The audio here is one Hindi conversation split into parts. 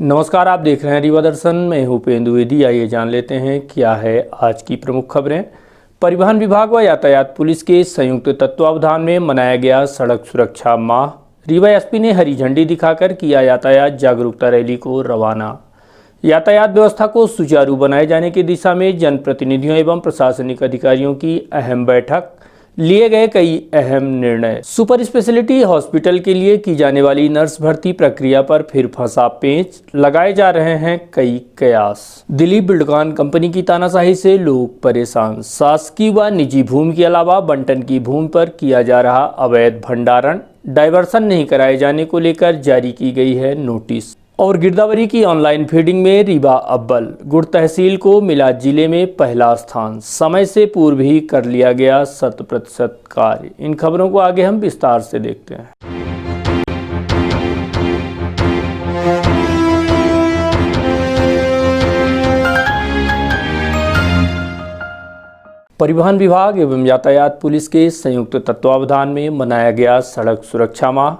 नमस्कार, आप देख रहे हैं रीवा दर्शन। मैं हूं उपेंद्र द्विवेदी। आइए जान लेते हैं क्या है आज की प्रमुख खबरें। परिवहन विभाग व यातायात पुलिस के संयुक्त तत्वावधान में मनाया गया सड़क सुरक्षा माह। रीवा एसपी ने हरी झंडी दिखाकर किया यातायात जागरूकता रैली को रवाना। यातायात व्यवस्था को सुचारू बनाए जाने की दिशा में जनप्रतिनिधियों एवं प्रशासनिक अधिकारियों की अहम बैठक, लिए गए कई अहम निर्णय। सुपर स्पेशलिटी हॉस्पिटल के लिए की जाने वाली नर्स भर्ती प्रक्रिया पर फिर फंसा पेंच, लगाए जा रहे हैं कई कयास। दिलीप बिल्डकॉन कंपनी की तानाशाही से लोग परेशान। शासकीय व निजी भूमि के अलावा बंटन की भूमि पर किया जा रहा अवैध भंडारण, डायवर्सन नहीं कराए जाने को लेकर जारी की गई है नोटिस। और गिरदावरी की ऑनलाइन फीडिंग में रीवा अव्वल, गुड़ तहसील को मिला जिले में पहला स्थान। समय से पूर्व ही कर लिया गया 100% कार्य। इन खबरों को आगे हम विस्तार से देखते हैं। परिवहन विभाग एवं यातायात पुलिस के संयुक्त तत्वावधान में मनाया गया सड़क सुरक्षा माह।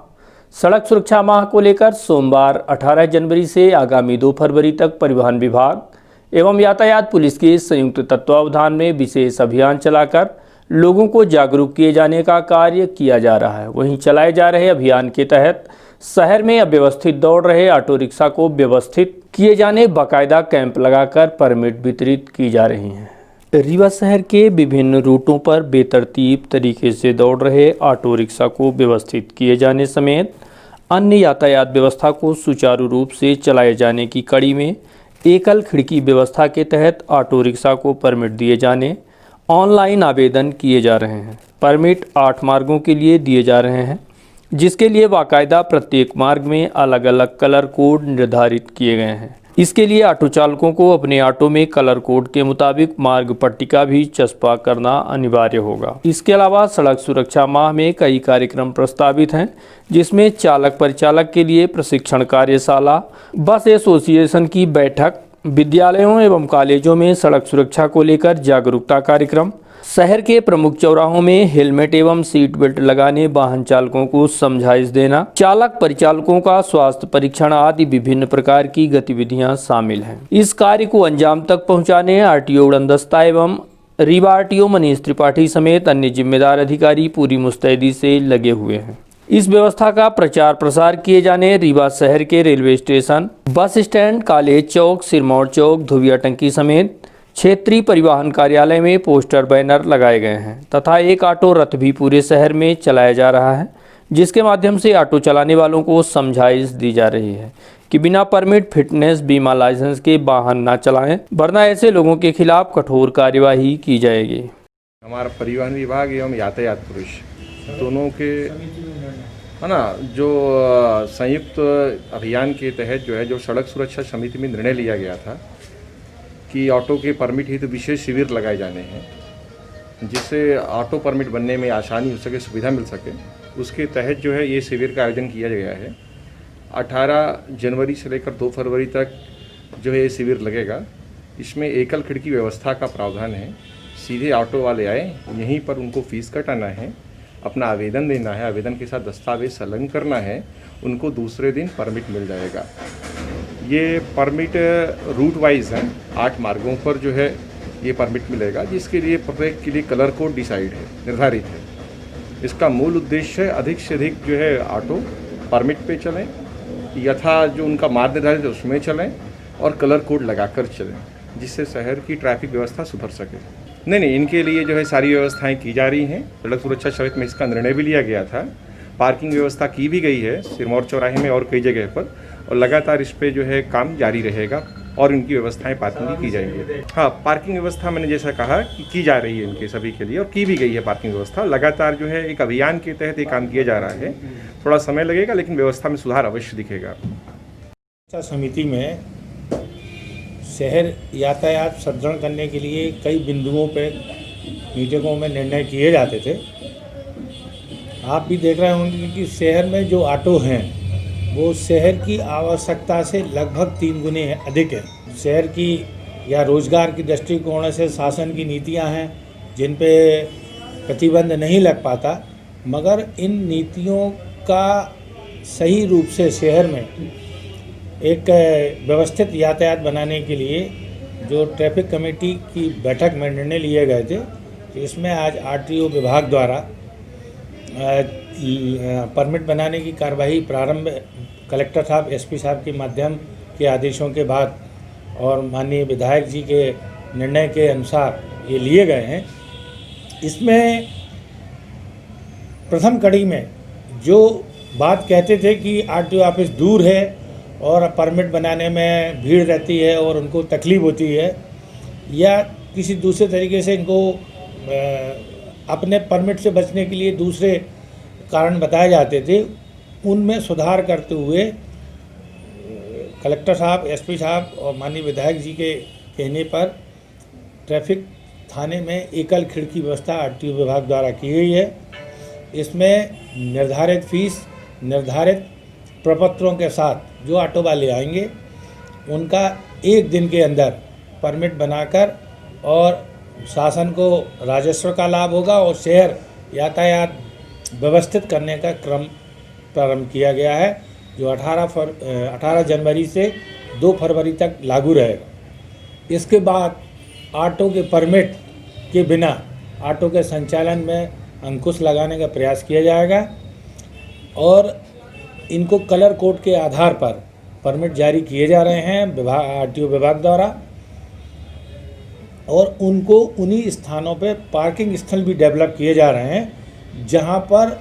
सड़क सुरक्षा माह को लेकर सोमवार 18 जनवरी से आगामी 2 फरवरी तक परिवहन विभाग एवं यातायात पुलिस के संयुक्त तत्वावधान में विशेष अभियान चलाकर लोगों को जागरूक किए जाने का कार्य किया जा रहा है। वहीं चलाए जा रहे अभियान के तहत शहर में अव्यवस्थित दौड़ रहे ऑटो रिक्शा को व्यवस्थित किए जाने बाकायदा कैंप लगाकर परमिट वितरित की जा रही हैं। रीवा शहर के विभिन्न रूटों पर बेतरतीब तरीके से दौड़ रहे ऑटो रिक्शा को व्यवस्थित किए जाने समेत अन्य यातायात व्यवस्था को सुचारू रूप से चलाए जाने की कड़ी में एकल खिड़की व्यवस्था के तहत ऑटो रिक्शा को परमिट दिए जाने ऑनलाइन आवेदन किए जा रहे हैं। परमिट 8 मार्गों के लिए दिए जा रहे हैं, जिसके लिए बाकायदा प्रत्येक मार्ग में अलग अलग कलर कोड निर्धारित किए गए हैं। इसके लिए ऑटो चालकों को अपने ऑटो में कलर कोड के मुताबिक मार्ग पट्टिका भी चस्पा करना अनिवार्य होगा। इसके अलावा सड़क सुरक्षा माह में कई कार्यक्रम प्रस्तावित हैं, जिसमें चालक परिचालक के लिए प्रशिक्षण कार्यशाला, बस एसोसिएशन की बैठक, विद्यालयों एवं कॉलेजों में सड़क सुरक्षा को लेकर जागरूकता कार्यक्रम, शहर के प्रमुख चौराहों में हेलमेट एवं सीट बेल्ट लगाने, वाहन चालकों को समझाइश देना, चालक परिचालकों का स्वास्थ्य परीक्षण आदि विभिन्न प्रकार की गतिविधियां शामिल हैं। इस कार्य को अंजाम तक पहुंचाने आरटीओ उड़नदस्ता एवं रीवा आरटीओ मनीष त्रिपाठी समेत अन्य जिम्मेदार अधिकारी पूरी मुस्तैदी से लगे हुए हैं। इस व्यवस्था का प्रचार प्रसार किए जाने रीवा शहर के railway station, bus stand, college चौक, सिरमौर चौक, धुविया टंकी समेत क्षेत्रीय परिवहन कार्यालय में पोस्टर बैनर लगाए गए हैं तथा एक ऑटो रथ भी पूरे शहर में चलाया जा रहा है, जिसके माध्यम से ऑटो चलाने वालों को समझाइश दी जा रही है कि बिना परमिट, फिटनेस, बीमा, लाइसेंस के वाहन न चलाएं, वरना ऐसे लोगों के खिलाफ कठोर कार्यवाही की जाएगी। हमारा परिवहन विभाग एवं यातायात पुलिस दोनों के है ना जो संयुक्त अभियान के तहत जो सड़क सुरक्षा समिति में निर्णय लिया गया था कि ऑटो के परमिट हेतु विशेष शिविर लगाए जाने हैं, जिससे ऑटो परमिट बनने में आसानी हो सके, सुविधा मिल सके। उसके तहत ये शिविर का आयोजन किया गया है। 18 जनवरी से लेकर 2 फरवरी तक ये शिविर लगेगा। इसमें एकल खिड़की व्यवस्था का प्रावधान है। सीधे ऑटो वाले आए, यहीं पर उनको फीस कटाना है, अपना आवेदन देना है, आवेदन के साथ दस्तावेज संलग्न करना है, उनको दूसरे दिन परमिट मिल जाएगा। ये परमिट रूट वाइज है, 8 मार्गों पर ये परमिट मिलेगा, जिसके लिए प्रत्येक के लिए कलर कोड निर्धारित है। इसका मूल उद्देश्य है अधिक से अधिक ऑटो परमिट पे चलें, यथा जो उनका मार्ग निर्धारित है उसमें चलें और कलर कोड लगाकर चलें, जिससे शहर की ट्रैफिक व्यवस्था सुधर सके। नहीं, इनके लिए सारी व्यवस्थाएं की जा रही हैं। सड़क सुरक्षा समिति में इसका निर्णय भी लिया गया था। पार्किंग व्यवस्था की भी गई है सिरमौर चौराहे में और कई जगह पर, और लगातार इस पे काम जारी रहेगा और इनकी व्यवस्थाएं पार्किंग की जाएंगी। हाँ, पार्किंग व्यवस्था मैंने जैसा कहा कि की जा रही है इनके सभी के लिए, और की भी गई है पार्किंग व्यवस्था। लगातार एक अभियान के तहत ये काम किया जा रहा है। थोड़ा समय लगेगा, लेकिन व्यवस्था में सुधार अवश्य दिखेगा। समिति में शहर यातायात सुदृढ़ करने के लिए कई बिंदुओं पे मीटिंगों में निर्णय किए जाते थे। आप भी देख रहे होंगे कि शहर में जो ऑटो हैं वो शहर की आवश्यकता से लगभग 3 गुने अधिक है। शहर की या रोजगार की दृष्टिकोण से शासन की नीतियां हैं जिन पे प्रतिबंध नहीं लग पाता, मगर इन नीतियों का सही रूप से शहर में एक व्यवस्थित यातायात बनाने के लिए जो ट्रैफिक कमेटी की बैठक में निर्णय लिए गए थे, इसमें आज आरटीओ विभाग द्वारा परमिट बनाने की कार्यवाही प्रारंभ कलेक्टर साहब, एसपी साहब के माध्यम के आदेशों के बाद और माननीय विधायक जी के निर्णय के अनुसार ये लिए गए हैं। इसमें प्रथम कड़ी में जो बात कहते थे कि आरटीओ ऑफिस दूर है और परमिट बनाने में भीड़ रहती है और उनको तकलीफ होती है, या किसी दूसरे तरीके से इनको अपने परमिट से बचने के लिए दूसरे कारण बताए जाते थे, उनमें सुधार करते हुए कलेक्टर साहब, एसपी साहब और माननीय विधायक जी के कहने पर ट्रैफिक थाने में एकल खिड़की व्यवस्था आरटीओ विभाग द्वारा की गई है। इसमें निर्धारित फीस, निर्धारित प्रपत्रों के साथ जो ऑटो वाले आएंगे उनका एक दिन के अंदर परमिट बनाकर और शासन को राजस्व का लाभ होगा और शहर यातायात व्यवस्थित करने का क्रम प्रारंभ किया गया है, जो 18 जनवरी से 2 फरवरी तक लागू रहेगा। इसके बाद ऑटो के परमिट के बिना ऑटो के संचालन में अंकुश लगाने का प्रयास किया जाएगा और इनको कलर कोड के आधार पर परमिट जारी किए जा रहे हैं आरटीओ विभाग द्वारा, और उनको उन्हीं स्थानों पे पार्किंग स्थल भी डेवलप किए जा रहे हैं जहां पर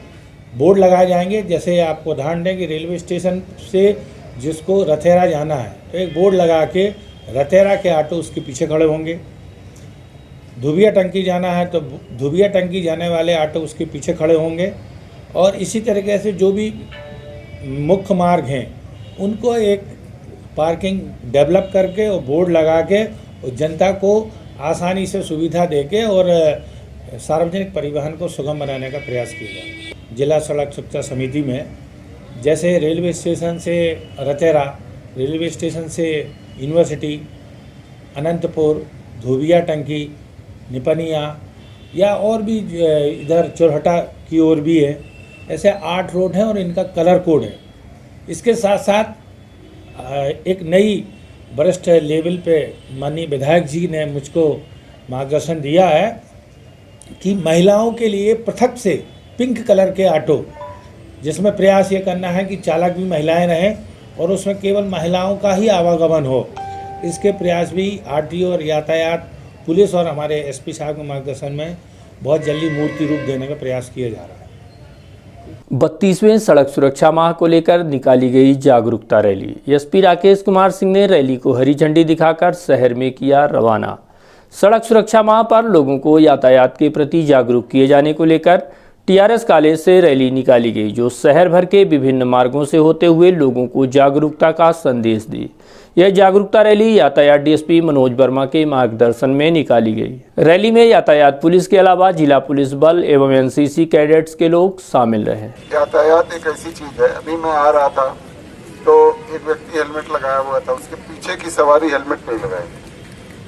बोर्ड लगाए जाएंगे। जैसे आपको उदाहरण दें कि रेलवे स्टेशन से जिसको रथेरा जाना है तो एक बोर्ड लगा के रथेरा के ऑटो उसके पीछे खड़े होंगे, धुबिया टंकी जाना है तो धुबिया टंकी जाने वाले ऑटो उसके पीछे खड़े होंगे, और इसी तरीके से जो भी मुख्य मार्ग हैं उनको एक पार्किंग डेवलप करके और बोर्ड लगा के और जनता को आसानी से सुविधा देके और सार्वजनिक परिवहन को सुगम बनाने का प्रयास किया जाए। जिला सड़क सुरक्षा समिति में जैसे रेलवे स्टेशन से रतेरा, रेलवे स्टेशन से यूनिवर्सिटी, अनंतपुर, धोबिया टंकी, निपनिया या और भी इधर चोरहटा की ओर भी है, ऐसे 8 रोड हैं और इनका कलर कोड है। इसके साथ साथ एक नई वरिष्ठ लेवल पे माननीय विधायक जी ने मुझको मार्गदर्शन दिया है कि महिलाओं के लिए पृथक से पिंक कलर के ऑटो, जिसमें प्रयास ये करना है कि चालक भी महिलाएं रहें और उसमें केवल महिलाओं का ही आवागमन हो। इसके प्रयास भी आरटीओ और यातायात पुलिस और हमारे एसपी साहब के मार्गदर्शन में बहुत जल्दी मूर्ति रूप देने का प्रयास किया जा रहा है। 32वें सड़क सुरक्षा माह को लेकर निकाली गई जागरूकता रैली। एसपी राकेश कुमार सिंह ने रैली को हरी झंडी दिखाकर शहर में किया रवाना। सड़क सुरक्षा माह पर लोगों को यातायात के प्रति जागरूक किए जाने को लेकर टीआरएस कॉलेज से रैली निकाली गई, जो शहर भर के विभिन्न मार्गों से होते हुए लोगों को जागरूकता का संदेश दी। यह जागरूकता रैली यातायात डीएसपी मनोज वर्मा के मार्गदर्शन में निकाली गई। रैली में यातायात पुलिस के अलावा जिला पुलिस बल एवं एनसीसी कैडेट्स के लोग शामिल रहे। यातायात एक ऐसी चीज है, अभी मैं आ रहा था तो एक व्यक्ति हेलमेट लगाया हुआ था, उसके पीछे की सवारी हेलमेट नहीं लगाई,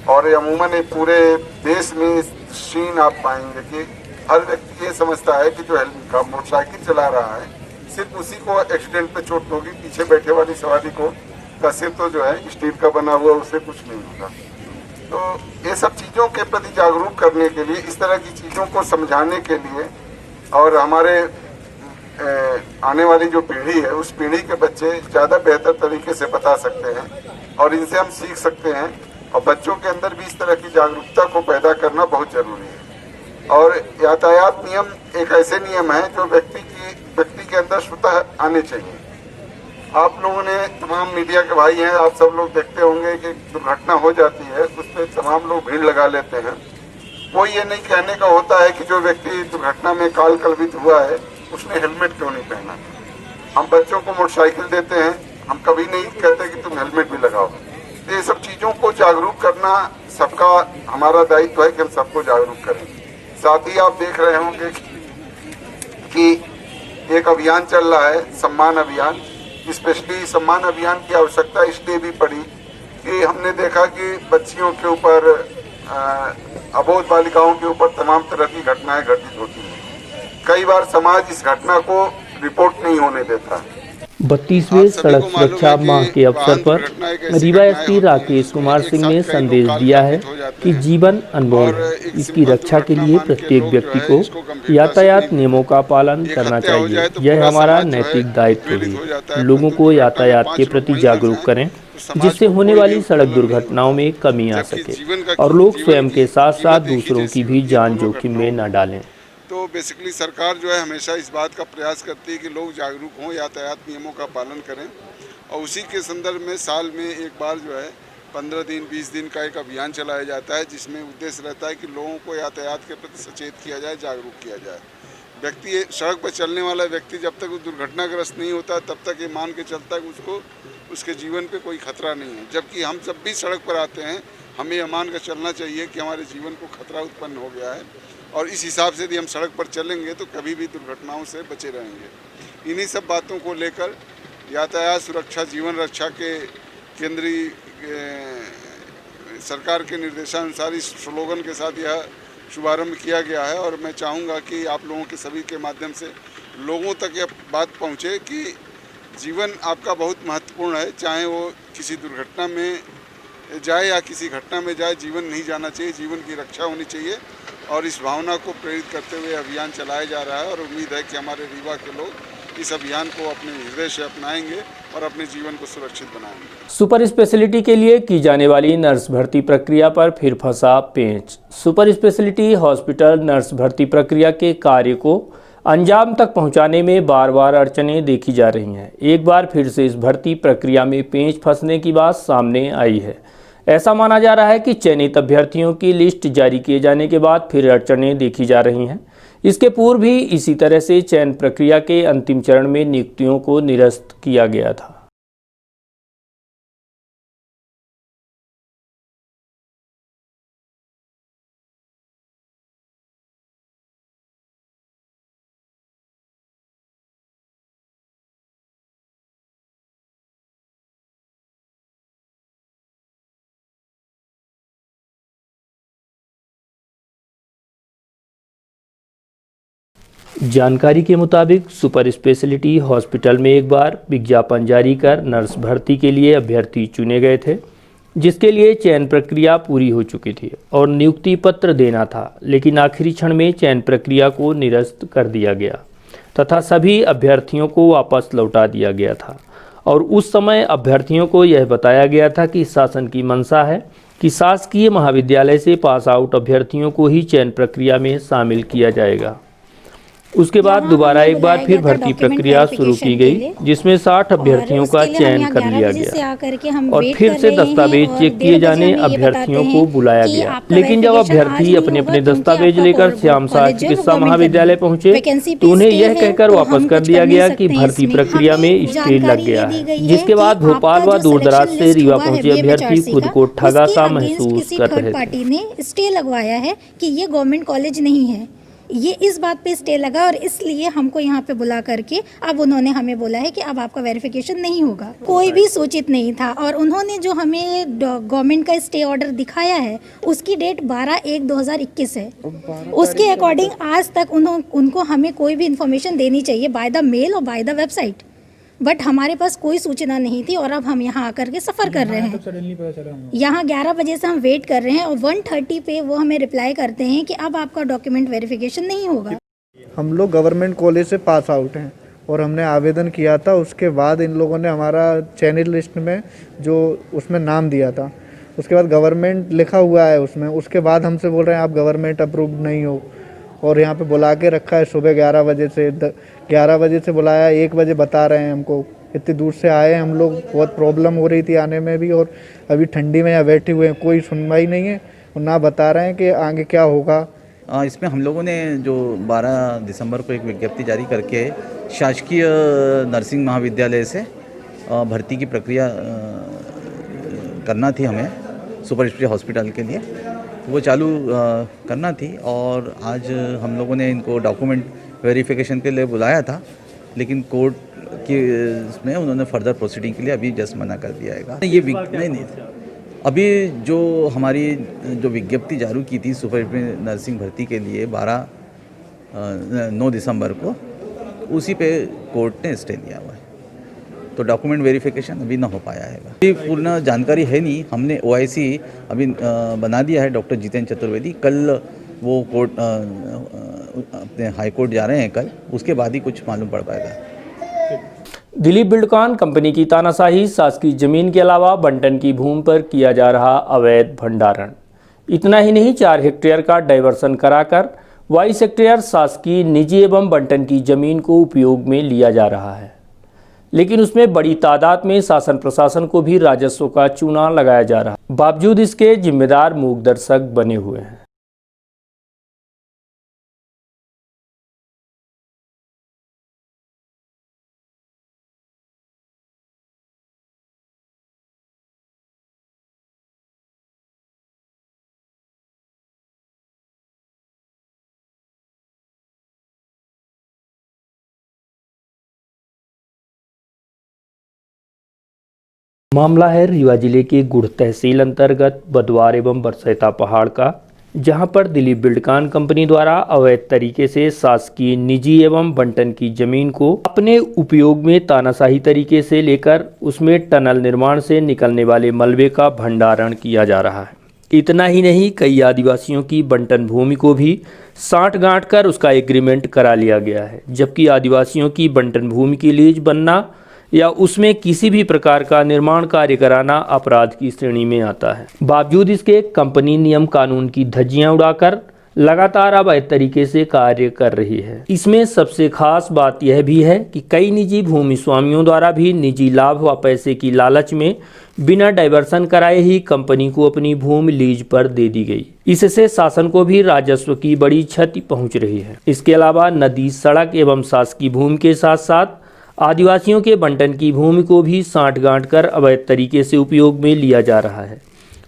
और अमूमन पूरे देश में सीन आप पाएंगे कि हर व्यक्ति ये समझता है कि जो मोटरसाइकिल चला रहा है सिर्फ उसी को एक्सीडेंट पे चोट होगी, पीछे बैठे वाली सवारी को का सिर तो जो है स्टील का बना हुआ, उससे कुछ नहीं होगा। तो ये सब चीज़ों के प्रति जागरूक करने के लिए, इस तरह की चीज़ों को समझाने के लिए, और हमारे आने वाली जो पीढ़ी है उस पीढ़ी के बच्चे ज़्यादा बेहतर तरीके से बता सकते हैं और इनसे हम सीख सकते हैं, और बच्चों के अंदर भी इस तरह की जागरूकता को पैदा करना बहुत ज़रूरी है। और यातायात नियम एक ऐसे नियम है जो व्यक्ति के अंदर स्वतः आने चाहिए। आप लोगों ने, तमाम मीडिया के भाई हैं, आप सब लोग देखते होंगे कि दुर्घटना हो जाती है, उस पर तमाम लोग भीड़ लगा लेते हैं। वो ये नहीं कहने का होता है कि जो व्यक्ति दुर्घटना में काल कलवित हुआ है उसने हेलमेट क्यों नहीं पहना। हम बच्चों को मोटरसाइकिल देते हैं, हम कभी नहीं कहते कि तुम हेलमेट भी लगाओ। तो ये सब चीज़ों को जागरूक करना सबका हमारा दायित्व है कि हम सबको जागरूक करें। साथ ही आप देख रहे होंगे कि एक अभियान चल रहा है, सम्मान अभियान। स्पेशली सम्मान अभियान की आवश्यकता इसलिए भी पड़ी कि हमने देखा कि बच्चियों के ऊपर, अबोध बालिकाओं के ऊपर तमाम तरह की घटनाएं घटित होती हैं। कई बार समाज इस घटना को रिपोर्ट नहीं होने देता। 32वें सड़क सुरक्षा माह के अवसर पर रीवा एसपी राकेश कुमार सिंह ने संदेश दिया है कि जीवन अनमोल है। इसकी रक्षा के लिए प्रत्येक व्यक्ति को यातायात नियमों का पालन करना चाहिए। यह हमारा नैतिक दायित्व है। लोगों को यातायात के प्रति जागरूक करें, जिससे होने वाली सड़क दुर्घटनाओं में कमी आ सके और लोग स्वयं के साथ साथ दूसरों की भी जान जोखिम में न डालें। तो बेसिकली सरकार जो है हमेशा इस बात का प्रयास करती है कि लोग जागरूक हों, यातायात नियमों का पालन करें, और उसी के संदर्भ में साल में एक बार जो है 15 दिन 20 दिन का एक अभियान चलाया जाता है, जिसमें उद्देश्य रहता है कि लोगों को यातायात के प्रति सचेत किया जाए, जागरूक किया जाए। व्यक्ति सड़क पर चलने वाला व्यक्ति जब तक वो दुर्घटनाग्रस्त नहीं होता तब तक ये मान के चलता है कि उसको उसके जीवन पे कोई खतरा नहीं है, जबकि हम जब भी सड़क पर आते हैं हमें यह मान कर चलना चाहिए कि हमारे जीवन को खतरा उत्पन्न हो गया है, और इस हिसाब से यदि हम सड़क पर चलेंगे तो कभी भी दुर्घटनाओं से बचे रहेंगे। इन्हीं सब बातों को लेकर यातायात सुरक्षा जीवन रक्षा के केंद्रीय सरकार के निर्देशानुसार इस स्लोगन के साथ यह शुभारंभ किया गया है, और मैं चाहूँगा कि आप लोगों के सभी के माध्यम से लोगों तक यह बात पहुँचे कि जीवन आपका बहुत महत्वपूर्ण है। चाहे वो किसी दुर्घटना में जाए या किसी घटना में जाए, जीवन नहीं जाना चाहिए, जीवन की रक्षा होनी चाहिए, और इस भावना को प्रेरित करते हुए अभियान चलाया जा रहा है। और उम्मीद है कि हमारे रीवा के लोग इस अभियान को अपने हृदय से अपनाएंगे और अपने जीवन को सुरक्षित बनाएंगे। सुपर स्पेशलिटी के लिए की जाने वाली नर्स भर्ती प्रक्रिया पर फिर फंसा पेंच। सुपर स्पेशलिटी हॉस्पिटल नर्स भर्ती प्रक्रिया के कार्य को अंजाम तक पहुंचाने में बार बार अड़चनें देखी जा रही हैं। एक बार फिर से इस भर्ती प्रक्रिया में पेंच फंसने की बात सामने आई है। ऐसा माना जा रहा है कि चयनित अभ्यर्थियों की लिस्ट जारी किए जाने के बाद फिर अड़चनें देखी जा रही हैं। इसके पूर्व भी इसी तरह से चयन प्रक्रिया के अंतिम चरण में नियुक्तियों को निरस्त किया गया था। जानकारी के मुताबिक सुपर स्पेशलिटी हॉस्पिटल में एक बार विज्ञापन जारी कर नर्स भर्ती के लिए अभ्यर्थी चुने गए थे, जिसके लिए चयन प्रक्रिया पूरी हो चुकी थी और नियुक्ति पत्र देना था, लेकिन आखिरी क्षण में चयन प्रक्रिया को निरस्त कर दिया गया तथा सभी अभ्यर्थियों को वापस लौटा दिया गया था। और उस समय अभ्यर्थियों को यह बताया गया था कि शासन की मंशा है कि शासकीय महाविद्यालय से पास आउट अभ्यर्थियों को ही चयन प्रक्रिया में शामिल किया जाएगा। उसके बाद दोबारा एक बार फिर भर्ती प्रक्रिया शुरू की गई, जिसमें 60 अभ्यर्थियों का चयन कर लिया गया और फिर से दस्तावेज चेक किए जाने अभ्यर्थियों को बुलाया गया। लेकिन जब अभ्यर्थी अपने अपने दस्तावेज लेकर श्याम शाह चिकित्सा महाविद्यालय पहुंचे तो उन्हें यह कहकर वापस कर दिया गया कि भर्ती प्रक्रिया में स्टे लग गया है, जिसके बाद भोपाल व दूरदराज से रीवा पहुंचे अभ्यर्थी खुद को ठगा सा महसूस कर रहे थे। पार्टी ने स्टे लगवाया है कि ये गवर्नमेंट कॉलेज नहीं है, ये इस बात पे स्टे लगा और इसलिए हमको यहाँ पे बुला करके अब उन्होंने हमें बोला है कि अब आपका वेरिफिकेशन नहीं होगा। कोई भी सूचित नहीं था और उन्होंने जो हमें गवर्नमेंट का स्टे ऑर्डर दिखाया है उसकी डेट 12/1/2021 है। उसके अकॉर्डिंग आज तक उनको हमें कोई भी इन्फॉर्मेशन देनी चाहिए बाय द मेल और बाय द वेबसाइट, बट हमारे पास कोई सूचना नहीं थी और अब हम यहाँ आकर के सफ़र कर रहे हैं। यहाँ 11 बजे से हम वेट कर रहे हैं और 1:30 पे वो हमें रिप्लाई करते हैं कि अब आपका डॉक्यूमेंट वेरिफिकेशन नहीं होगा। हम लोग गवर्नमेंट कॉलेज से पास आउट हैं और हमने आवेदन किया था। उसके बाद इन लोगों ने हमारा चयनित लिस्ट में जो उसमें नाम दिया था, उसके बाद गवर्नमेंट लिखा हुआ है उसमें, उसके बाद हमसे बोल रहे हैं आप गवर्नमेंट अप्रूव्ड नहीं हो और यहाँ पे बुला के रखा है सुबह 11 बजे से 11 बजे से बुलाया, 1 बजे बता रहे हैं हमको। इतनी दूर से आए हम लोग, बहुत प्रॉब्लम हो रही थी आने में भी और अभी ठंडी में यहाँ बैठे हुए हैं, कोई सुनवाई नहीं है और ना बता रहे हैं कि आगे क्या होगा। इसमें हम लोगों ने जो 12 दिसंबर को एक विज्ञप्ति जारी करके शासकीय नर्सिंग महाविद्यालय से भर्ती की प्रक्रिया करना थी हमें सुपर स्पेशलिटी हॉस्पिटल के लिए, वो चालू करना थी और आज हम लोगों ने इनको डॉक्यूमेंट वेरिफिकेशन के लिए बुलाया था, लेकिन कोर्ट के इसमें उन्होंने फर्दर प्रोसीडिंग के लिए अभी जस्ट मना कर दिया है। ये नहीं अभी जो हमारी जो विज्ञप्ति जारी की थी सुपर नर्सिंग भर्ती के लिए 9 दिसंबर को, उसी पे कोर्ट ने स्टे लिया हुआ है। तो डॉक्यूमेंट वेरिफिकेशन अभी ना हो पाया है। अभी पूर्ण जानकारी है नहीं। हमने OIC अभी बना दिया है डॉक्टर जितेंद्र चतुर्वेदी। कल वो कोर्ट अपने हाई कोर्ट जा रहे हैं कल, उसके बाद ही कुछ मालूम पड़ पाएगा। दिलीप बिल्डकॉन कंपनी की तानाशाही, शासकीय जमीन के अलावा बंटन की भूमि पर किया जा रहा अवैध भंडारण। इतना ही नहीं, 4 हेक्टेयर का डाइवर्सन कराकर 22 हेक्टेयर शासकीय, निजी एवं बंटन की जमीन को उपयोग में लिया जा रहा है। लेकिन उसमें बड़ी तादाद में शासन प्रशासन को भी राजस्व का चूना लगाया जा रहा है। बावजूद इसके जिम्मेदार मूक दर्शक बने हुए हैं। मामला है रीवा जिले के गुड़ तहसील अंतर्गत बदवार एवं बरसैता पहाड़ का, जहां पर दिलीप बिल्डकॉन कंपनी द्वारा अवैध तरीके से शासकीय, निजी एवं बंटन की जमीन को अपने उपयोग में तानाशाही तरीके से लेकर उसमें टनल निर्माण से निकलने वाले मलबे का भंडारण किया जा रहा है। इतना ही नहीं, कई आदिवासियों की बंटन भूमि को भी साठ गांठ कर उसका एग्रीमेंट करा लिया गया है, जबकि आदिवासियों की बंटन भूमि की लीज बनना या उसमें किसी भी प्रकार का निर्माण कार्य कराना अपराध की श्रेणी में आता है। बावजूद इसके कंपनी नियम कानून की धज्जियां उड़ाकर लगातार अवैध तरीके से कार्य कर रही है। इसमें सबसे खास बात यह भी है कि कई निजी भूमि स्वामियों द्वारा भी निजी लाभ व पैसे की लालच में बिना डाइवर्सन कराए ही कंपनी को अपनी भूमि लीज पर दे दी गई। इससे शासन को भी राजस्व की बड़ी क्षति पहुंच रही है। इसके अलावा नदी, सड़क एवं शासकीय भूमि के साथ साथ आदिवासियों के बंटन की भूमि को भी साठ गांठ कर अवैध तरीके से उपयोग में लिया जा रहा है।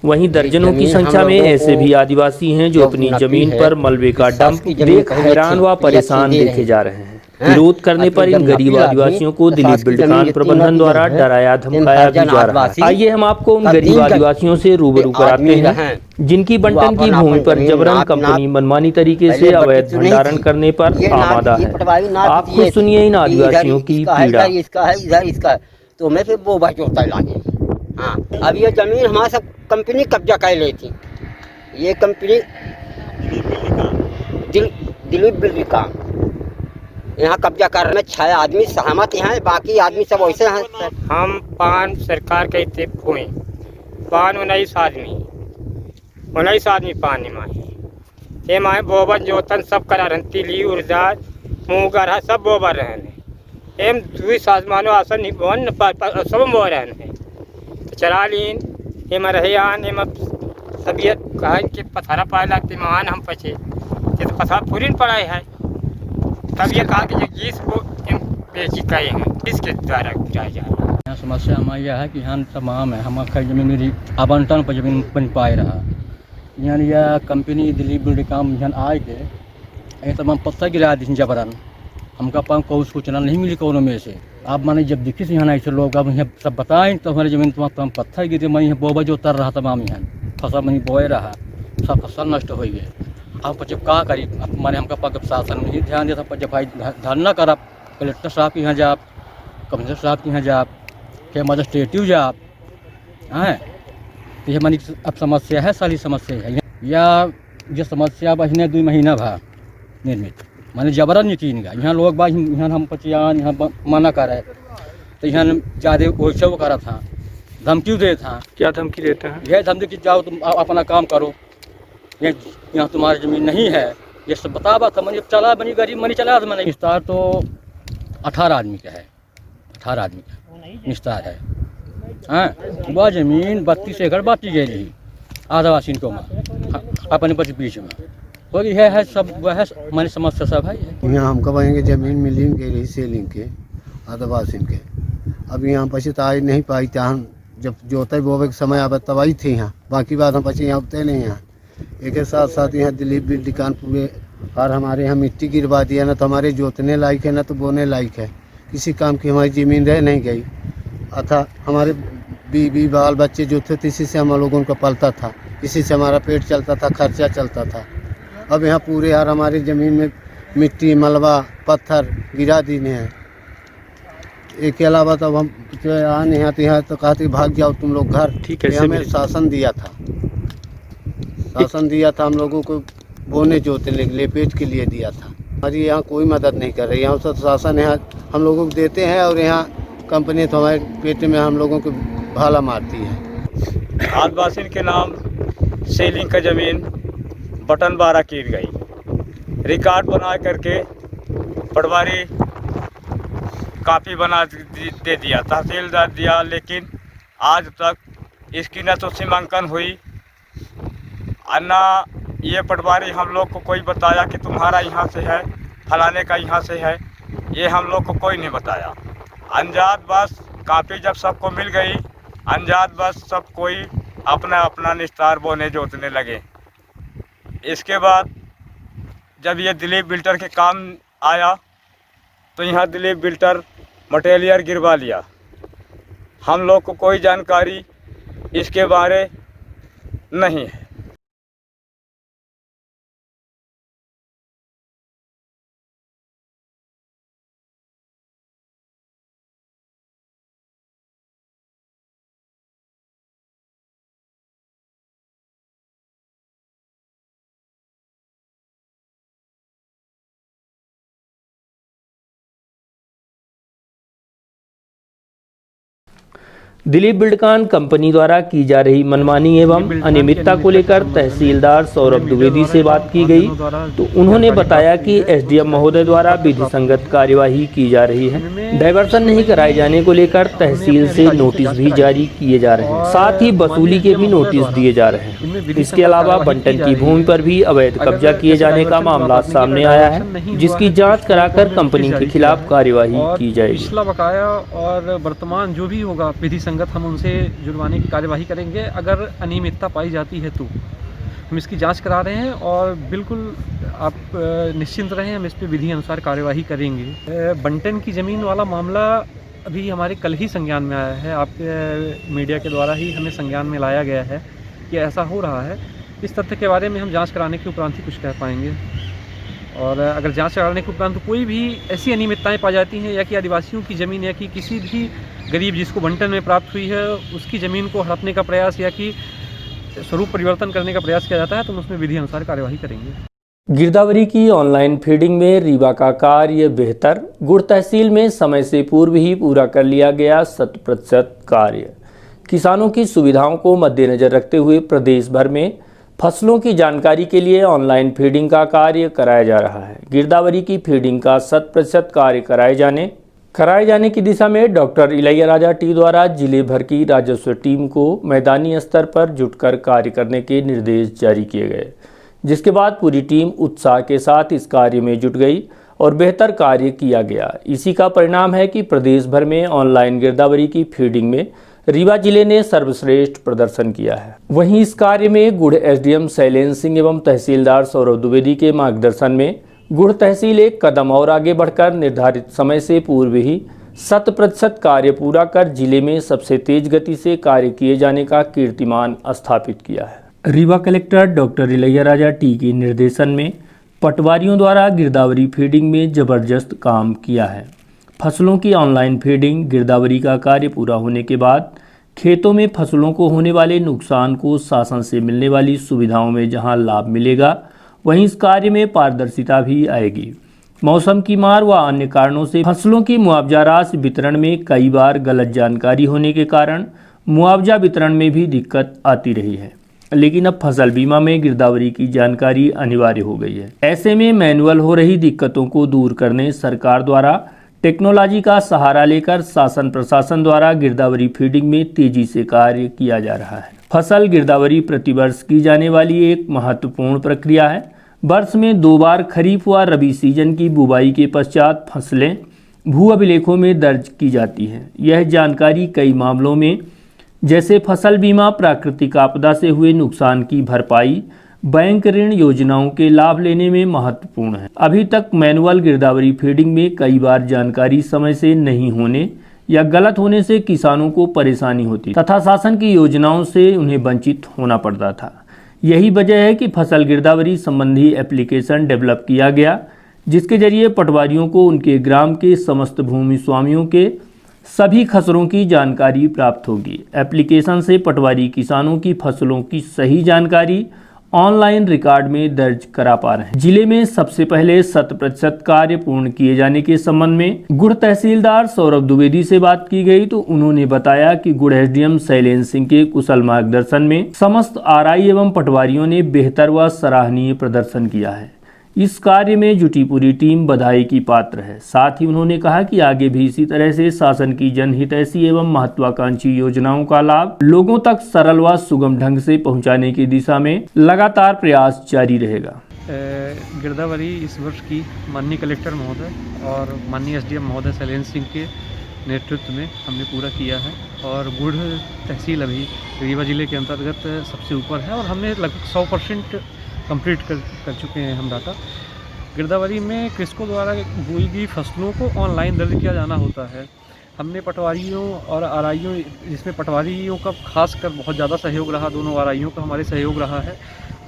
वहीं दर्जनों की संख्या में ऐसे भी आदिवासी हैं जो अपनी जमीन पर मलबे का डंप देख हैरान व परेशान देखे जा रहे हैं। विरोध करने पर इन गरीब आदिवासियों को दिलीप बिल्डकॉन प्रबंधन द्वारा डराया धमकाया भी जा रहा है। आइए हम आपको उन गरीब आदिवासियों से रूबरू कराते हैं जिनकी बंटन की भूमि पर जबरन कंपनी मनमानी तरीके से अवैध भंडारण करने पर आमादा है। आप खुद सुनिए इन आदिवासियों की पीड़ा। इसका तो मैं फिर वो बात होता है। हाँ, अब ये जमीन हमारा सब कंपनी कब्जा कर ली थी। ये कंपनी दिलीप बिल्डकॉन यहाँ कब्जा कर रहे हैं। 6 आदमी सहमत हैं, बाकी आदमी सब वैसे हैं। हम 5 सरकार के थे हुए 19 आदमी पानी माए ये माए बोबर जोतन सब करा रहे, तिली उर्जा मुँगर है सब बोबर रहे एम दुई साजमानो आसन नहीं बोन सब बो रहे चला लीन एम रहियान एम तबीयत कहा कि पथरा पाए लगते मान हम पचे ये तो पथरा पूरी पड़ाई है। तब ये कहा कि जिस को बेची कहे हैं इसके द्वारा गिराया जा रहा है। यहाँ समस्या हमारी यह है कि यहाँ तमाम है हमारा जमीन मेरी आवंटन पर जमीन बन पाए रहा। यहाँ यह कंपनी दिलीप बिल्डकॉन यहाँ आए के ये तमाम पत्थर गिरा दी जबरन। हमका पास को सूचना नहीं मिली कोनो में से। आप माने जब दिखी से यहाँ ऐसे लोग अब यहाँ सब बताएं तो हमारी जमीन तमाम पत्थर गिरे। मैं यहाँ बोबा जो उतर रहा तमाम यहाँ फसल मैं बोए रहा, सब फसल नष्ट हो गए। आप जब कहा करी माने हमका पाक शासन नहीं ध्यान देता जब भाई धरना कर कलेक्टर साहब के यहाँ जा, कमिश्नर साहब के यहाँ जा, के मजिस्ट्रेटिव जा हैं तो ये मानी अब समस्या है, सारी समस्या है। या जो समस्या महीने 2 महीना भा निर्मित माने जबरन यकीन गा यहाँ लोग बा यहाँ हम पचियान यहाँ मना करे तो यहाँ ज़्यादा वैसे वो करा था, धमकी दे था। क्या धमकी देते हैं? यह धमकी कि जाओ तुम अपना काम करो, यहाँ तुम्हारी ज़मीन नहीं है, ये सब बतावा था। मैंने चला बनी गरीब मनी चला था। मैंने विस्तार तो 18 आदमी का है, 18 आदमी का विस्तार है। हाँ, वह ज़मीन 32 एकड़ बांटी गई रही आदिवासी को अपने बीच में हो गई है सब। वह हमारी समस्या सब है। यहाँ हमको कहेंगे ज़मीन मिलिंग के रही सेलिंग के आदिवासी के। अब यहाँ पची तो आज नहीं पाई था, जब जोते बोवे के समय अब तबाही थी यहाँ, बाकी बात हम पची यहाँ उगते नहीं यहाँ। एक साथ साथ यहाँ दिलीप बिल्डकॉन पूरे और हमारे यहाँ मिट्टी गिरवा दिया, ना तो हमारे जोतने लायक है ना तो बोने लायक है। किसी काम की हमारी ज़मीन रह नहीं गई। अतः हमारे बीवी बाल बच्चे जो थे इसी से हम लोगों को पलता था, इसी से हमारा पेट चलता था, खर्चा चलता था। अब यहाँ पूरे यार हमारी ज़मीन में मिट्टी मलबा पत्थर गिरा देने हैं। एक के अलावा तब हम आ नहीं आते यहाँ तो कहते भाग जाओ तुम लोग घर। ठीक है, ये हमें शासन दिया था, हम लोगों को बोने जोतने लेपेट के लिए दिया था। हमारी यहाँ कोई मदद नहीं कर रही। यहाँ सब शासन यहाँ हम लोगों को देते हैं और यहाँ कंपनी तो हमारे पेट में हम लोगों को भाला मारती है। आदिवासी के नाम सेलिंग का ज़मीन बटन 12 की गई, रिकॉर्ड बना करके पटवारी काफ़ी बना दे दिया, तहसीलदार दिया, लेकिन आज तक इसकी न तो सीमांकन हुई ना ये पटवारी हम लोग को कोई बताया कि तुम्हारा यहाँ से है, फलाने का यहाँ से है, ये हम लोग को कोई नहीं बताया। अनजात बस काफ़ी जब सबको मिल गई, अनजात बस सब कोई अपना अपना निस्तार बोने जोतने लगे। इसके बाद जब ये दिलीप बिल्डर के काम आया तो यहाँ दिलीप बिल्डर मटेरियल गिरवा लिया। हम लोग को कोई जानकारी इसके बारे नहीं है। दिलीप बिल्डकॉन कंपनी द्वारा की जा रही मनमानी एवं अनियमितता को लेकर तहसीलदार सौरभ द्विवेदी से बात की गई तो उन्होंने बताया कि एसडीएम महोदय द्वारा विधि संगत कार्यवाही की जा रही है। डायवर्सन नहीं कराए जाने को लेकर तहसील से नोटिस भी जारी किए जा रहे हैं, साथ ही वसूली के भी नोटिस दिए जा रहे हैं। इसके अलावा बंटन की भूमि पर भी अवैध कब्जा किए जाने का मामला सामने आया है, जिसकी जाँच कराकर कंपनी के खिलाफ कार्यवाही की जाएगी। पिछला बकाया और वर्तमान जो भी होगा विधि संगत हम उनसे जुर्माने की कार्यवाही करेंगे। अगर अनियमितता पाई जाती है तो हम इसकी जांच करा रहे हैं और बिल्कुल आप निश्चिंत रहें, हम इस पर विधि अनुसार कार्यवाही करेंगे। बंटन की ज़मीन वाला मामला अभी हमारे कल ही संज्ञान में आया है, आपके मीडिया के द्वारा ही हमें संज्ञान में लाया गया है कि ऐसा हो रहा है। इस तथ्य के बारे में हम जाँच कराने के उपरांत ही कुछ कह पाएंगे। और अगर जांच कराने के उपरांत कोई भी ऐसी अनियमितताएं पाई जाती हैं या कि आदिवासियों की ज़मीन या कि किसी भी गरीब जिसको बंटन में प्राप्त हुई है उसकी ज़मीन को हड़पने का प्रयास या कि स्वरूप परिवर्तन करने का प्रयास किया जाता है तो हम उसमें विधि अनुसार कार्यवाही करेंगे। गिरदावरी की ऑनलाइन फीडिंग में रीवा का कार्य बेहतर, गुड़ तहसील में समय से पूर्व ही पूरा कर लिया गया 100% कार्य। किसानों की सुविधाओं को मद्देनजर रखते हुए प्रदेश भर में फसलों की जानकारी के लिए ऑनलाइन फीडिंग का कार्य कराया जा रहा है। गिरदावरी की फीडिंग का 100% कार्य कराए जाने की दिशा में डॉक्टर इलैयाराजा टी द्वारा जिले भर की राजस्व टीम को मैदानी स्तर पर जुटकर कार्य करने के निर्देश जारी किए गए, जिसके बाद पूरी टीम उत्साह के साथ इस कार्य में जुट गई और बेहतर कार्य किया गया। इसी का परिणाम है कि प्रदेश भर में ऑनलाइन गिरदावरी की फीडिंग में रीवा जिले ने सर्वश्रेष्ठ प्रदर्शन किया है। वहीं इस कार्य में गुड़ एसडीएम शैलेंद्र सिंह एवं तहसीलदार सौरभ द्विवेदी के मार्गदर्शन में गुड़ तहसील एक कदम और आगे बढ़कर निर्धारित समय से पूर्व ही 100% कार्य पूरा कर जिले में सबसे तेज गति से कार्य किए जाने का कीर्तिमान स्थापित किया है। Rewa collector doctor Ilaiyaraaja T के निर्देशन में पटवारियों द्वारा गिरदावरी फीडिंग में जबरदस्त काम किया है। फसलों की ऑनलाइन फीडिंग गिरदावरी का कार्य पूरा होने के बाद खेतों में फसलों को होने वाले नुकसान को शासन से मिलने वाली सुविधाओं में जहां लाभ मिलेगा, वहीं इस कार्य में पारदर्शिता भी आएगी। मौसम की मार व अन्य कारणों से फसलों की मुआवजा राशि वितरण में कई बार गलत जानकारी होने के कारण मुआवजा वितरण में भी दिक्कत आती रही है, लेकिन अब फसल बीमा में गिरदावरी की जानकारी अनिवार्य हो गई है। ऐसे में मैनुअल हो रही दिक्कतों को दूर करने सरकार द्वारा टेक्नोलॉजी का सहारा लेकर शासन प्रशासन द्वारा गिरदावरी फीडिंग में तेजी से कार्य किया जा रहा है। फसल गिरदावरी प्रतिवर्ष की जाने वाली एक महत्वपूर्ण प्रक्रिया है। वर्ष में 2 बार खरीफ व रबी सीजन की बुवाई के पश्चात फसलें भू अभिलेखों में दर्ज की जाती हैं। यह जानकारी कई मामलों में जैसे फसल बीमा, प्राकृतिक आपदा से हुए नुकसान की भरपाई, बैंक ऋण योजनाओं के लाभ लेने में महत्वपूर्ण है। अभी तक मैनुअल गिरदावरी फीडिंग में कई बार जानकारी समय से नहीं होने या गलत होने से किसानों को परेशानी होती तथा शासन की योजनाओं से उन्हें वंचित होना पड़ता था। यही वजह है कि फसल गिरदावरी संबंधी एप्लीकेशन डेवलप किया गया, जिसके जरिए पटवारियों को उनके ग्राम के समस्त भूमि स्वामियों के सभी खसरों की जानकारी प्राप्त होगी। एप्लीकेशन से पटवारी किसानों की फसलों की सही जानकारी ऑनलाइन रिकॉर्ड में दर्ज करा पा रहे हैं। जिले में सबसे पहले 100% कार्य पूर्ण किए जाने के संबंध में गुड़ तहसीलदार सौरभ द्विवेदी से बात की गई तो उन्होंने बताया कि गुड़ एसडीएम शैलेंद्र सिंह के कुशल मार्गदर्शन में समस्त आरआई एवं पटवारियों ने बेहतर व सराहनीय प्रदर्शन किया है। इस कार्य में जुटी पूरी टीम बधाई की पात्र है। साथ ही उन्होंने कहा कि आगे भी इसी तरह से शासन की जनहितैषी एवं महत्वाकांक्षी योजनाओं का लाभ लोगों तक सरल व सुगम ढंग से पहुंचाने की दिशा में लगातार प्रयास जारी रहेगा। गिरदावरी इस वर्ष की माननीय कलेक्टर महोदय और माननीय एसडीएम महोदय शैलेंद्र सिंह के नेतृत्व में हमने पूरा किया है और गुड़ तहसील अभी रीवा जिले के अंतर्गत सबसे ऊपर है और हमने लगभग 100% कंप्लीट कर चुके हैं हम डाटा। गिरदावरी में कृषकों द्वारा बोई गई फसलों को ऑनलाइन दर्ज किया जाना होता है। हमने पटवारियों और आरआईयों, जिसमें पटवारियों का खासकर बहुत ज़्यादा सहयोग रहा, दोनों आरआईयों का हमारे सहयोग रहा है।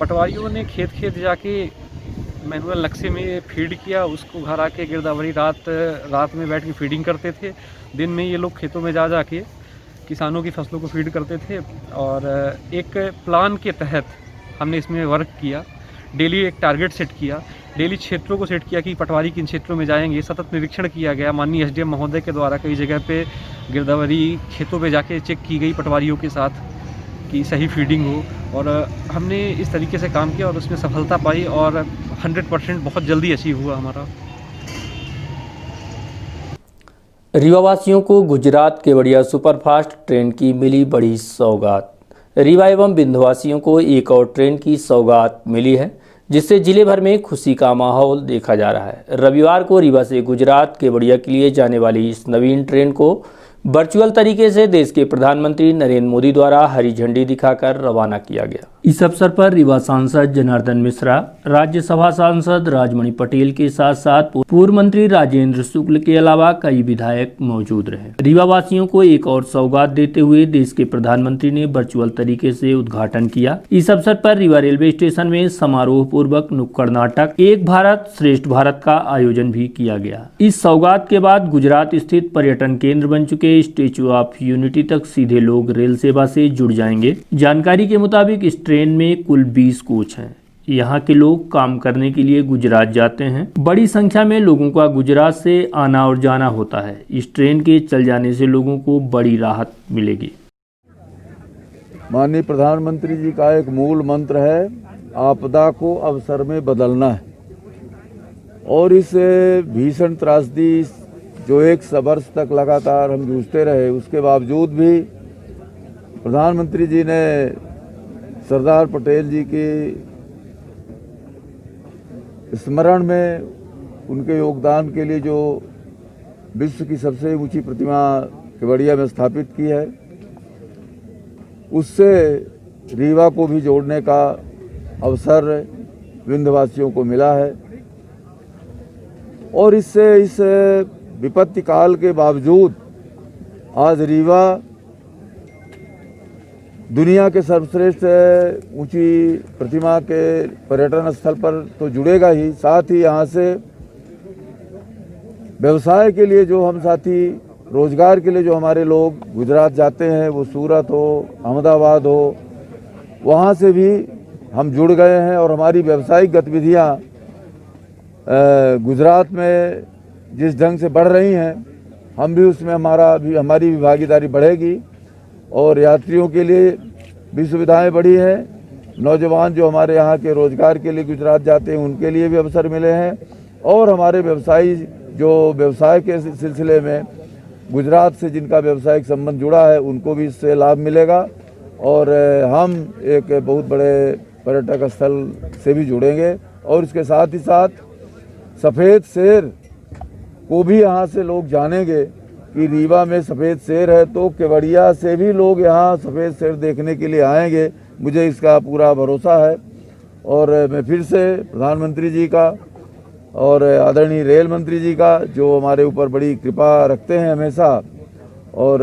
पटवारियों ने खेत खेत जाके मैनुअल नक्शे में फीड किया, उसको घर आके गिरदावरी रात में बैठ के फीडिंग करते थे। दिन में ये लोग खेतों में जा के किसानों की फसलों को फीड करते थे और एक प्लान के तहत हमने इसमें वर्क किया। डेली एक टारगेट सेट किया, डेली क्षेत्रों को सेट किया कि पटवारी किन क्षेत्रों में जाएंगे। सतत निरीक्षण किया गया माननीय एसडीएम महोदय के द्वारा। कई जगह पे गिरदावरी खेतों पे जाके चेक की गई पटवारियों के साथ कि सही फीडिंग हो और हमने इस तरीके से काम किया और उसमें सफलता पाई और 100% बहुत जल्दी अचीव हुआ हमारा। रीवा वासियों को गुजरात केवड़िया सुपरफास्ट ट्रेन की मिली बड़ी सौगात। रीवा एवं विंध्यवासियों को एक और ट्रेन की सौगात मिली है, जिससे जिले भर में खुशी का माहौल देखा जा रहा है। रविवार को रीवा से गुजरात केवड़िया के लिए जाने वाली इस नवीन ट्रेन को वर्चुअल तरीके से देश के प्रधानमंत्री नरेंद्र मोदी द्वारा हरी झंडी दिखाकर रवाना किया गया। इस अवसर पर रीवा सांसद जनार्दन मिश्रा, राज्यसभा सांसद राजमणि पटेल के साथ साथ पूर्व मंत्री राजेंद्र शुक्ल के अलावा कई विधायक मौजूद रहे। रीवा वासियों को एक और सौगात देते हुए देश के प्रधानमंत्री ने वर्चुअल तरीके से उद्घाटन किया। इस अवसर पर रीवा रेलवे स्टेशन में समारोह पूर्वक नुक्कड़ नाटक एक भारत श्रेष्ठ भारत का आयोजन भी किया गया। इस सौगात के बाद गुजरात स्थित पर्यटन केंद्र बन चुके स्टैच्यू ऑफ यूनिटी तक सीधे लोग रेल सेवा से जुड़ जाएंगे। जानकारी के मुताबिक इस ट्रेन में कुल 20 कोच हैं। यहाँ के लोग काम करने के लिए गुजरात जाते हैं। बड़ी संख्या में लोगों का गुजरात से आना और जाना होता है। इस ट्रेन के चल जाने से लोगों को बड़ी राहत मिलेगी। माननीय प्रधानमंत्री जी का एक मूल मंत्र है, आपदा को अवसर में बदलना है। और इस भीषण त्रासदी जो 1 वर्ष तक लगातार हम जूझते रहे, उसके बावजूद भी प्रधानमंत्री जी ने सरदार पटेल जी के स्मरण में उनके योगदान के लिए जो विश्व की सबसे ऊंची प्रतिमा केवड़िया में स्थापित की है, उससे रीवा को भी जोड़ने का अवसर विंध्यवासियों को मिला है। और इससे इस विपत्ति काल के बावजूद आज रीवा दुनिया के सर्वश्रेष्ठ ऊंची प्रतिमा के पर्यटन स्थल पर तो जुड़ेगा ही, साथ ही यहाँ से व्यवसाय के लिए जो हम साथी, रोजगार के लिए जो हमारे लोग गुजरात जाते हैं, वो सूरत हो, अहमदाबाद हो, वहाँ से भी हम जुड़ गए हैं। और हमारी व्यावसायिक गतिविधियाँ गुजरात में जिस ढंग से बढ़ रही हैं, हम भी उसमें हमारी भी भागीदारी बढ़ेगी और यात्रियों के लिए भी सुविधाएं बढ़ी हैं। नौजवान जो हमारे यहाँ के रोजगार के लिए गुजरात जाते हैं, उनके लिए भी अवसर मिले हैं। और हमारे व्यवसायी जो व्यवसाय के सिलसिले में गुजरात से जिनका व्यवसायिक संबंध जुड़ा है, उनको भी इससे लाभ मिलेगा। और हम एक बहुत बड़े पर्यटक स्थल से भी जुड़ेंगे। और इसके साथ ही साथ सफ़ेद शेर को भी यहाँ से लोग जानेंगे कि रीवा में सफ़ेद शेर है, तो केवड़िया से भी लोग यहाँ सफ़ेद शेर देखने के लिए आएंगे। मुझे इसका पूरा भरोसा है। और मैं फिर से प्रधानमंत्री जी का और आदरणीय रेल मंत्री जी का, जो हमारे ऊपर बड़ी कृपा रखते हैं हमेशा, और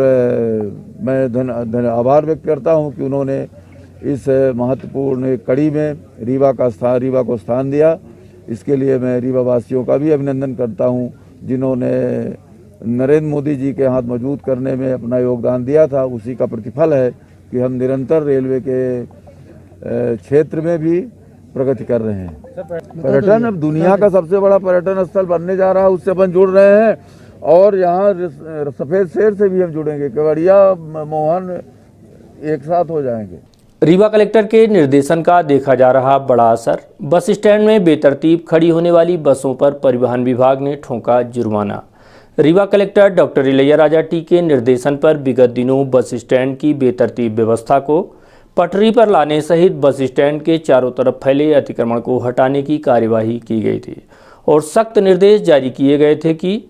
मैं आभार व्यक्त करता हूँ कि उन्होंने इस महत्वपूर्ण कड़ी में रीवा को स्थान दिया। इसके लिए मैं रीवा वासियों का भी अभिनंदन करता हूँ, जिन्होंने नरेंद्र मोदी जी के हाथ मजबूत करने में अपना योगदान दिया था, उसी का प्रतिफल है कि हम निरंतर रेलवे के क्षेत्र में भी प्रगति कर रहे हैं। पर्यटन अब दुनिया का सबसे बड़ा पर्यटन स्थल बनने जा रहा है, उससे अपन जुड़ रहे हैं और यहाँ सफ़ेद शेर से भी हम जुड़ेंगे। केवड़िया मोहन एक साथ हो जाएंगे। रीवा कलेक्टर के निर्देशन का देखा जा रहा बड़ा असर। बस स्टैंड में बेतरतीब खड़ी होने वाली बसों पर परिवहन विभाग ने ठोका जुर्माना। Rewa collector doctor Ilaiya Raja T के निर्देशन पर विगत दिनों बस स्टैंड की बेतरतीब व्यवस्था को पटरी पर लाने सहित बस स्टैंड के चारों तरफ फैले अतिक्रमण को हटाने की कार्यवाही की गई थी और सख्त निर्देश जारी किए गए थे कि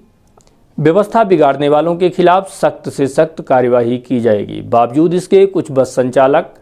व्यवस्था बिगाड़ने वालों के खिलाफ सख्त से सख्त कार्यवाही की जाएगी। बावजूद इसके कुछ बस संचालक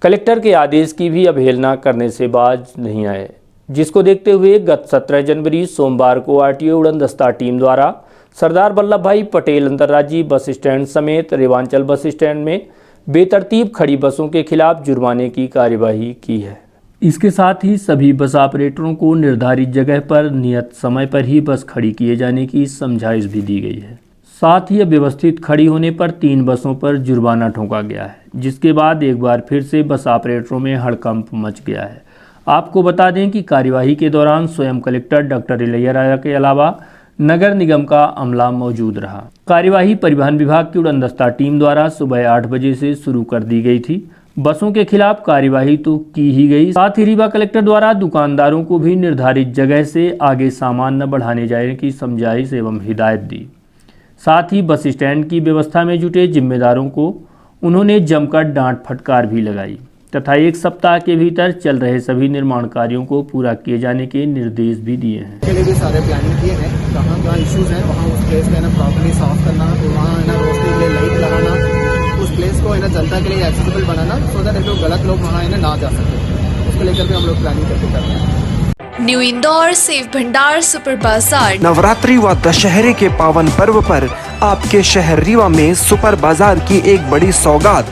कलेक्टर के आदेश की भी अवहेलना करने से बाज नहीं आए, जिसको देखते हुए गत 17 जनवरी सोमवार को आरटीओ उड़न दस्ता टीम द्वारा सरदार वल्लभ भाई पटेल अंतर्राज्यीय बस स्टैंड समेत रेवांचल बस स्टैंड में बेतरतीब खड़ी बसों के खिलाफ जुर्माने की कार्यवाही की है। इसके साथ ही सभी बस ऑपरेटरों को निर्धारित जगह पर नियत समय पर ही बस खड़ी किए जाने की समझाइश भी दी गई है। साथ ही अव्यवस्थित खड़ी होने पर 3 बसों पर जुर्माना ठोका गया है, जिसके बाद एक बार फिर से बस ऑपरेटरों में हड़कंप मच गया है। आपको बता दें कि कार्यवाही के दौरान स्वयं कलेक्टर डॉक्टर इलैया राजा के अलावा नगर निगम का अमला मौजूद रहा। कार्यवाही परिवहन विभाग की उड़न दस्ता टीम द्वारा सुबह 8 बजे से शुरू कर दी गई थी। बसों के खिलाफ कार्यवाही तो की ही गई, साथ ही रीवा कलेक्टर द्वारा दुकानदारों को भी निर्धारित जगह से आगे सामान न बढ़ाने जाने की समझाइश एवं हिदायत दी। साथ ही बस स्टैंड की व्यवस्था में जुटे जिम्मेदारों को उन्होंने जमकर डांट फटकार भी लगाई तथा 1 सप्ताह के भीतर चल रहे सभी निर्माण कार्यों को पूरा किए जाने के निर्देश भी दिए हैं। के लिए भी सारे प्लानिंग किए हैं, जहाँ इश्यूज हैं वहाँ उस प्लेस को प्रॉपर्ली साफ करना, वहाँ रोशनी के लिए लाइट लगाना, उस प्लेस को जनता के लिए एक्सेसिबल बनाना, सो दैट जो गलत लोग वहाँ ना जा सके, उसको लेकर भी हम लोग प्लानिंग करके कर रहे हैं। न्यू इंदौर सेव भंडार सुपर बाजार। नवरात्रि व दशहरे के पावन पर्व पर आपके शहर रीवा में सुपर बाजार की एक बड़ी सौगात।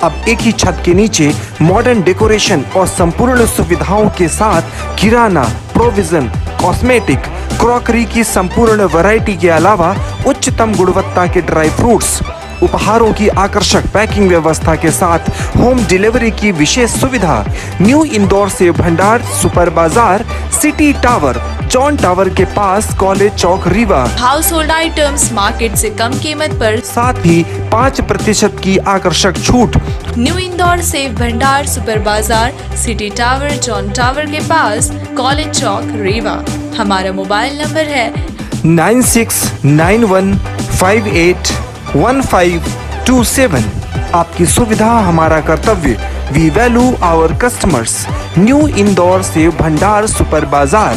अब एक ही छत के नीचे मॉडर्न डेकोरेशन और संपूर्ण सुविधाओं के साथ किराना, प्रोविजन, कॉस्मेटिक, क्रॉकरी की संपूर्ण वैरायटी के अलावा उच्चतम गुणवत्ता के ड्राई फ्रूट्स, उपहारों की आकर्षक पैकिंग व्यवस्था के साथ होम डिलीवरी की विशेष सुविधा। न्यू इंदौर सेव भंडार सुपर बाजार, सिटी टावर, जॉन टावर के पास, कॉलेज चौक, Rewa. Household items market से कम कीमत पर, साथ ही 5% की आकर्षक छूट। न्यू इंदौर सेव भंडार सुपर बाजार, सिटी टावर, जॉन टावर के पास, कॉलेज चौक, रीवा। हमारा मोबाइल नंबर है 9691581527। आपकी सुविधा हमारा कर्तव्य। We value our customers. New Indore Sev Bhandar super bazaar.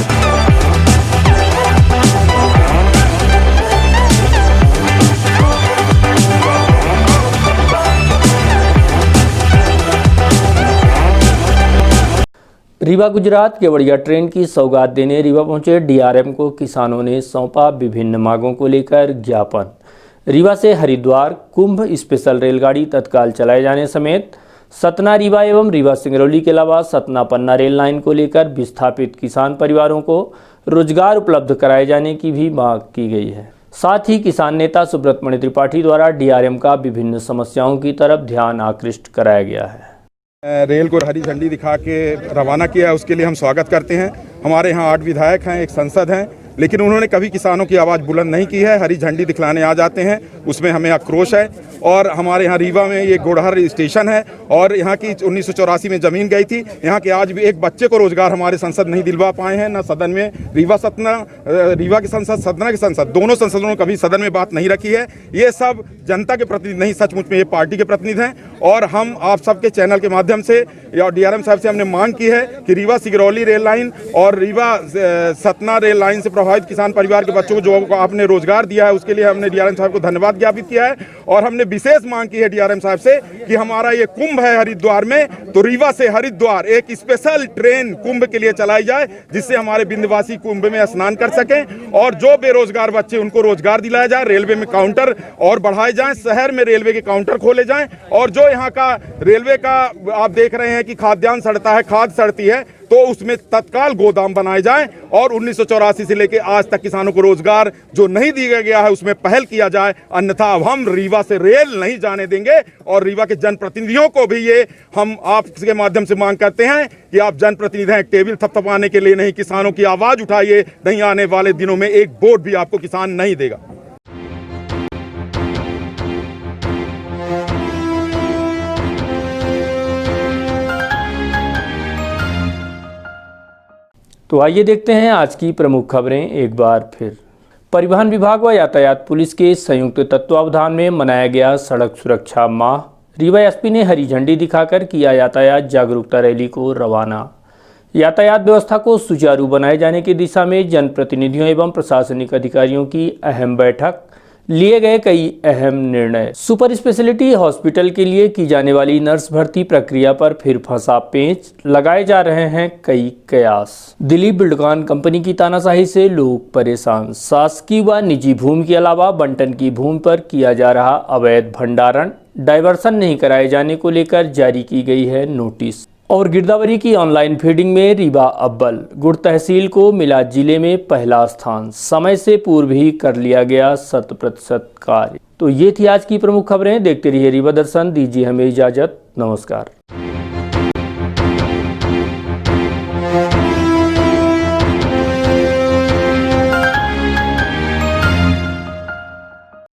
Rewa Gujarat Kevadia train की सौगात देने रीवा पहुंचे डीआरएम को किसानों ने सौंपा विभिन्न मांगों को लेकर ज्ञापन। रीवा से हरिद्वार कुंभ स्पेशल रेलगाड़ी तत्काल चलाए जाने समेत सतना रीवा एवं रीवा सिंगरौली के अलावा सतना पन्ना रेल लाइन को लेकर विस्थापित किसान परिवारों को रोजगार उपलब्ध कराए जाने की भी मांग की गई है। साथ ही किसान नेता सुब्रत मणि त्रिपाठी द्वारा डीआरएम का विभिन्न समस्याओं की तरफ ध्यान आकृष्ट कराया गया है। रेल को हरी झंडी दिखा के रवाना किया है, उसके लिए हम स्वागत करते हैं। हमारे यहाँ 8 विधायक हैं, 1 सांसद हैं, लेकिन उन्होंने कभी किसानों की आवाज़ बुलंद नहीं की है। हरी झंडी दिखलाने आ जाते हैं, उसमें हमें आक्रोश है। और हमारे यहाँ रीवा में ये गोड़हर स्टेशन है और यहाँ की 1984 में ज़मीन गई थी। यहाँ के आज भी एक बच्चे को रोजगार हमारे सांसद नहीं दिलवा पाए हैं, न सदन में। रीवा के सांसद, सतना के सांसद, दोनों सांसदों ने कभी सदन में बात नहीं रखी है। ये सब जनता के प्रतिनिधि नहीं, सचमुच में ये पार्टी के प्रतिनिधि हैं। और हम आप सबके चैनल के माध्यम से या डीआरएम साहब से हमने मांग की है कि रीवा सिगरौली रेल लाइन और रीवा सतना रेल लाइन से प्रभावित किसान परिवार के बच्चों को जो आपने रोजगार दिया है, उसके लिए हमने डीआरएम साहब को धन्यवाद ज्ञापित किया है। और हमने विशेष मांग की है डीआरएम साहब से कि हमारा ये कुंभ है हरिद्वार में, तो रीवा से हरिद्वार एक स्पेशल ट्रेन कुंभ के लिए चलाई जाए, जिससे हमारे बिंदवासी कुंभ में स्नान कर सकें। और जो बेरोजगार बच्चे उनको रोजगार दिलाया जाए, रेलवे में काउंटर और बढ़ाए जाएं, शहर में रेलवे के काउंटर खोले जाएं। और जो यहाँ का रेलवे का आप देख रहे हैं कि खाद्यान्न सड़ता है, खाद सड़ती है, तो तो उसमें तत्काल गोदाम बनाए जाएं और 1984 से लेकर आज तक किसानों को रोजगार जो नहीं दिया गया है उसमें पहल किया जाए। अन्यथा अब हम रीवा से रेल नहीं जाने देंगे और रीवा के जनप्रतिनिधियों को भी ये हम आपके माध्यम से मांग करते हैं कि आप जनप्रतिनिधि हैं, टेबल थपथपाने के लिए नहीं, किसानों की आवाज उठाइए। नहीं आने वाले दिनों में एक वोट भी आपको किसान नहीं देगा। तो आइए देखते हैं आज की प्रमुख खबरें एक बार फिर। परिवहन विभाग व यातायात पुलिस के संयुक्त तत्वावधान में मनाया गया सड़क सुरक्षा माह। रीवा एसपी ने हरी झंडी दिखाकर किया यातायात जागरूकता रैली को रवाना। यातायात व्यवस्था को सुचारू बनाए जाने की दिशा में जनप्रतिनिधियों एवं प्रशासनिक अधिकारियों की अहम बैठक, लिए गए कई अहम निर्णय। सुपर स्पेशलिटी हॉस्पिटल के लिए की जाने वाली नर्स भर्ती प्रक्रिया पर फिर फंसा पेंच, लगाए जा रहे हैं कई कयास। दिलीप बिल्डकॉन कंपनी की तानाशाही से लोग परेशान। शासकीय व निजी भूमि के अलावा बंटन की भूमि पर किया जा रहा अवैध भंडारण, डायवर्सन नहीं कराए जाने को लेकर जारी की गई है नोटिस। और गिरदावरी की ऑनलाइन फीडिंग में रीवा अव्वल, गुड़ तहसील को मिला जिले में पहला स्थान। समय से पूर्व ही कर लिया गया 100% कार्य। तो ये थी आज की प्रमुख खबरें। देखते रहिए रीवा दर्शन। दीजिए हमें इजाजत। नमस्कार।